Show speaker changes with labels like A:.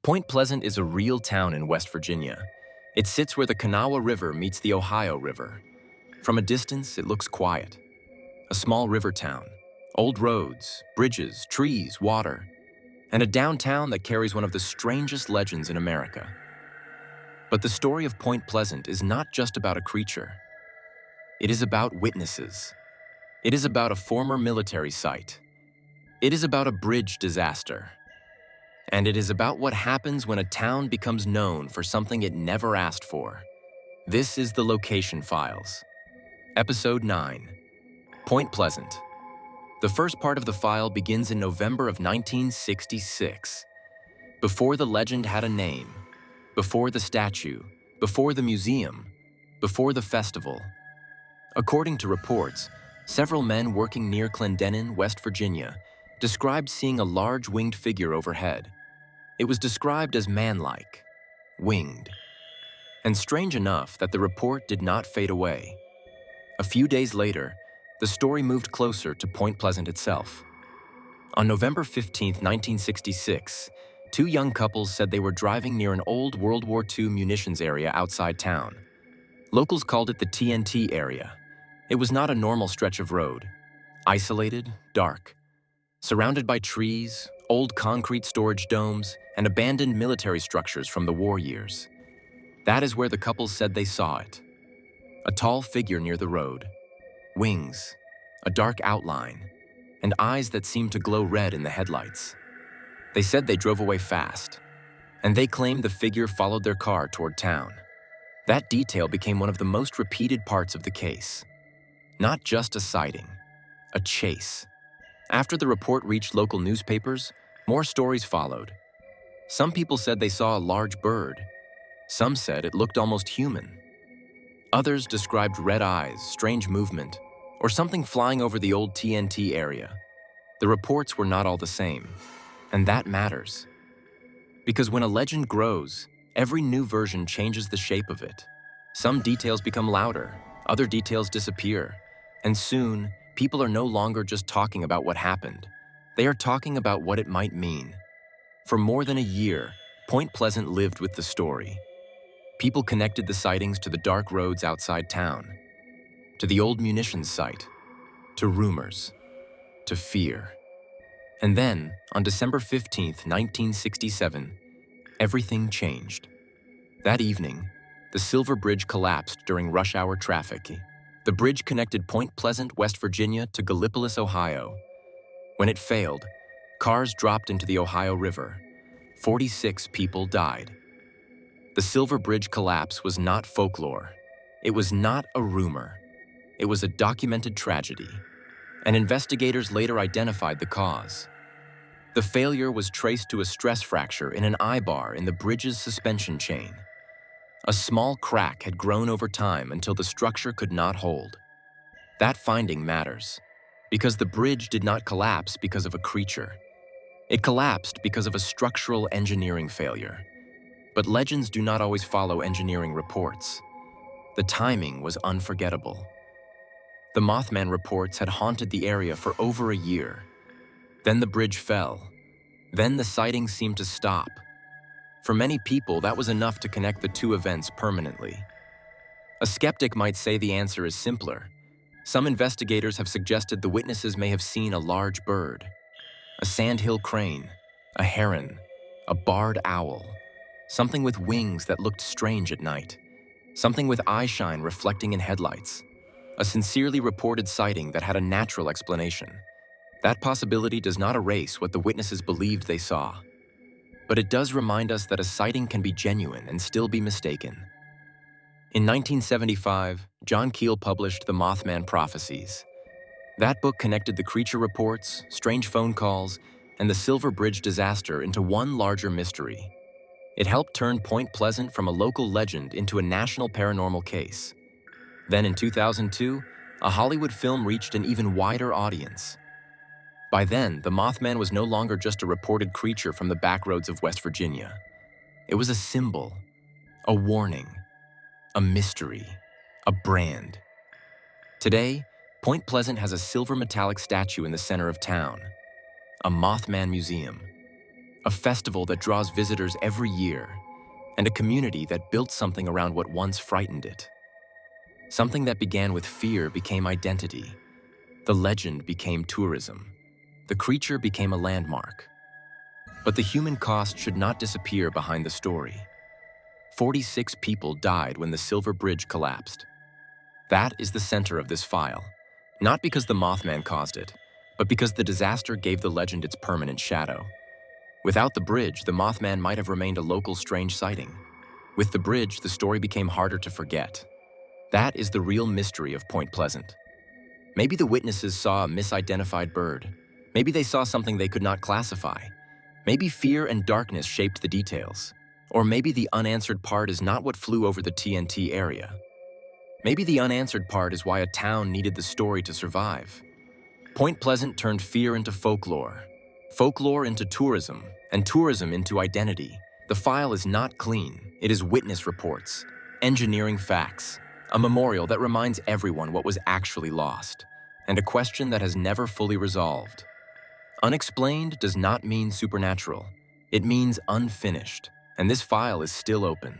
A: Point Pleasant is a real town in West Virginia. It sits where the Kanawha River meets the Ohio River. From a distance, it looks quiet. A small river town, old roads, bridges, trees, water, and a downtown that carries one of the strangest legends in America. But the story of Point Pleasant is not just about a creature. It is about witnesses. It is about a former military site. It is about a bridge disaster. And it is about what happens when a town becomes known for something it never asked for. This is the Location Files. Episode 9, Point Pleasant. The first part of the file begins in November of 1966. Before the legend had a name, before the statue, before the museum, before the festival. According to reports, several men working near Clendenin, West Virginia, described seeing a large winged figure overhead. It was described as man-like, winged. And strange enough that the report did not fade away. A few days later, the story moved closer to Point Pleasant itself. On November 15, 1966, two young couples said they were driving near an old World War II munitions area outside town. Locals called it the TNT Area. It was not a normal stretch of road. Isolated, dark. Surrounded by trees, old concrete storage domes, and abandoned military structures from the war years. That is where the couple said they saw it. A tall figure near the road. Wings, a dark outline, and eyes that seemed to glow red in the headlights. They said they drove away fast, and they claimed the figure followed their car toward town. That detail became one of the most repeated parts of the case. Not just a sighting, a chase. After the report reached local newspapers, more stories followed. Some people said they saw a large bird. Some said it looked almost human. Others described red eyes, strange movement, or something flying over the old TNT area. The reports were not all the same, and that matters. Because when a legend grows, every new version changes the shape of it. Some details become louder, other details disappear, and soon, people are no longer just talking about what happened. They are talking about what it might mean. For more than a year, Point Pleasant lived with the story. People connected the sightings to the dark roads outside town, to the old munitions site, to rumors, to fear. And then, on December 15, 1967, everything changed. That evening, the Silver Bridge collapsed during rush hour traffic. The bridge connected Point Pleasant, West Virginia to Gallipolis, Ohio. When it failed, cars dropped into the Ohio River. 46 people died. The Silver Bridge collapse was not folklore. It was not a rumor. It was a documented tragedy, and investigators later identified the cause. The failure was traced to a stress fracture in an eye bar in the bridge's suspension chain. A small crack had grown over time until the structure could not hold. That finding matters, because the bridge did not collapse because of a creature. It collapsed because of a structural engineering failure. But legends do not always follow engineering reports. The timing was unforgettable. The Mothman reports had haunted the area for over a year. Then the bridge fell. Then the sightings seemed to stop. For many people, that was enough to connect the two events permanently. A skeptic might say the answer is simpler. Some investigators have suggested the witnesses may have seen a large bird, a sandhill crane, a heron, a barred owl, something with wings that looked strange at night, something with eye shine reflecting in headlights, a sincerely reported sighting that had a natural explanation. That possibility does not erase what the witnesses believed they saw. But it does remind us that a sighting can be genuine and still be mistaken. In 1975, John Keel published The Mothman Prophecies. That book connected the creature reports, strange phone calls, and the Silver Bridge disaster into one larger mystery. It helped turn Point Pleasant from a local legend into a national paranormal case. Then in 2002, a Hollywood film reached an even wider audience. By then, the Mothman was no longer just a reported creature from the backroads of West Virginia. It was a symbol, a warning, a mystery, a brand. Today, Point Pleasant has a silver metallic statue in the center of town, a Mothman museum, a festival that draws visitors every year, and a community that built something around what once frightened it. Something that began with fear became identity. The legend became tourism. The creature became a landmark. But the human cost should not disappear behind the story. 46 people died when the Silver Bridge collapsed. That is the center of this file, not because the Mothman caused it, but because the disaster gave the legend its permanent shadow. Without the bridge, the Mothman might have remained a local strange sighting. With the bridge, the story became harder to forget. That is the real mystery of Point Pleasant. Maybe the witnesses saw a misidentified bird. Maybe they saw something they could not classify. Maybe fear and darkness shaped the details. Or maybe the unanswered part is not what flew over the TNT area. Maybe the unanswered part is why a town needed the story to survive. Point Pleasant turned fear into folklore, folklore into tourism, and tourism into identity. The file is not clean. It is witness reports, engineering facts, a memorial that reminds everyone what was actually lost, and a question that has never fully resolved. Unexplained does not mean supernatural. It means unfinished, and this file is still open.